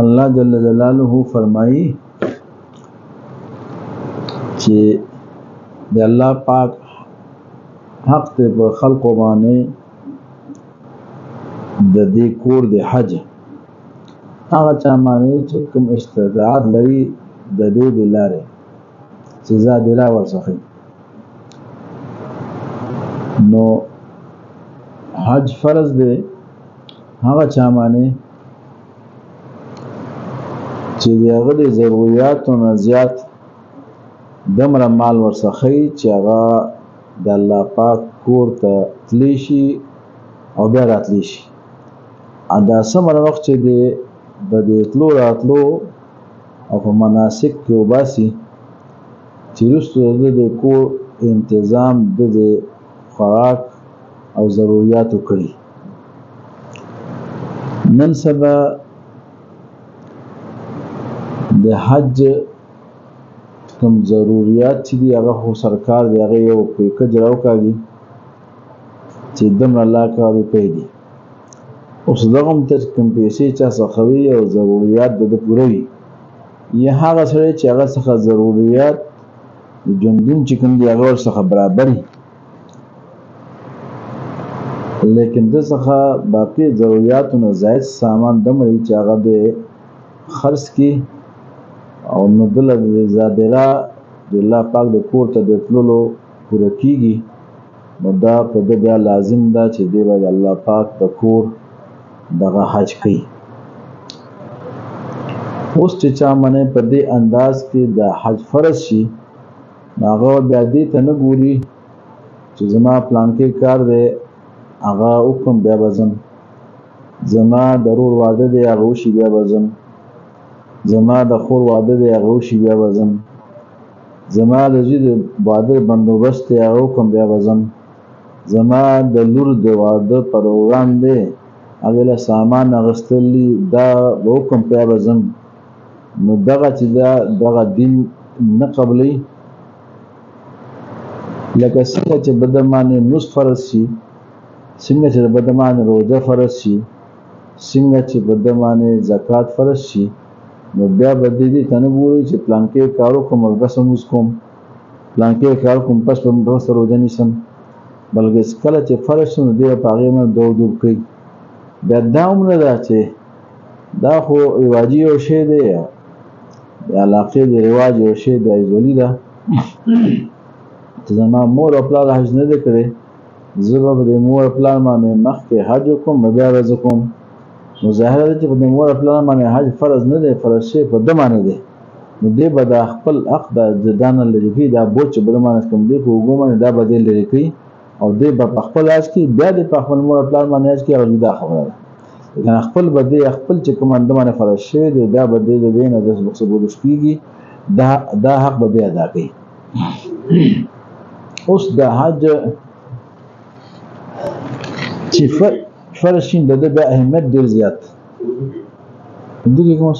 الله جل جلاله فرمایي چې د الله پاک حق ته په خلقو باندې د دې کور د حج هغه چا باندې چې کوم استطاعت لري د دې د لارې چې زاد را ورڅخه نو حج فرض دی هغه چا باندې چې هغه د ضرورتو نه زیات دمره مال ورڅخه چې هغه د الله پاک کور ته تلی شي او بیا راتلی شي دا څومره وخت چې د دې تلو راتلو او په مناسک کې وباسي چې وروسته د کور انتظام د خوراک او ضرورتو کړي نن سبا د حج کوم ضرورت چې دی هغه خو سرکار دی هغه یو پیکج راوکاږي چې دم الله کارو کوي دي اوس دغه تر کوم پیسې چا څخه وي او ضرورت د پوره وي یا هغه سره چې هغه څخه ضرورت جندون چې کوم دی هغه څخه برابر لیکن د څخه باقي ضرورتونو زائد سامان دمري چې هغه د خرڅ کی او نو دل زادرا د الله پاک د کور ته د تللو پوره کیږي نو دا په د بیا لازم ده چې دی باید الله پاک د کور دغه حج کوي اوس چې چا منه په دې انداز کې د حج فرض شي هغه بیا دې ته نه ګوري چې زما پلان کې کار دی هغه حکم بیا وزن زما ضرور واده دی هغه شي بیا وزن زما د خور واده دی هغه شي بیا وزن زما د زید واده بندوبست دی هغه کوم بیا وزن زما د لور د واده پروګرام دی هغه له سامان غستلی دا حکم بیا وزن نو دغه چې دغه دین نه قبلې لکه څنګه چې بدمانه نصف فرض شي څنګه چې بدمانه روزه فرض شي څنګه چې بدمانه زکات فرض شي نو بیا بدې دي تنه ګوري چې پلان کې کارو کوم رسم کوم پلان کې کار کوم پس په دوست روزه نشم بلکې کله چې فرض شنو دی په هغه باندې دوه کوي بیا دا عمره ده چې دا خو رواجی او شی دی یا علاقه دی رواج او شی دی ازولي ده چې زما مور او پلار حج نه کړي زه به د مور پلار باندې مخکې حج کوم بیا راځم کوم نو ظاهر دی چې په مور پلان باندې حج فرض نه دی فرض شي په د باندې دی نو دی به د خپل حق د ځدان لري کې دا بوج په د باندې کوم دی په وګومه دا بدل لري کوي او دی په خپل حج کې بیا د خپل مور پلان باندې حج کې او دا خبره ده لیکن خپل بده خپل چې کوم د باندې فرض شي دی دا بده د دینه د مقصود شپږي دا حق بده ادا کوي اوس د حج چې فرض شین د اهمیت ډیر زیات دغه کوم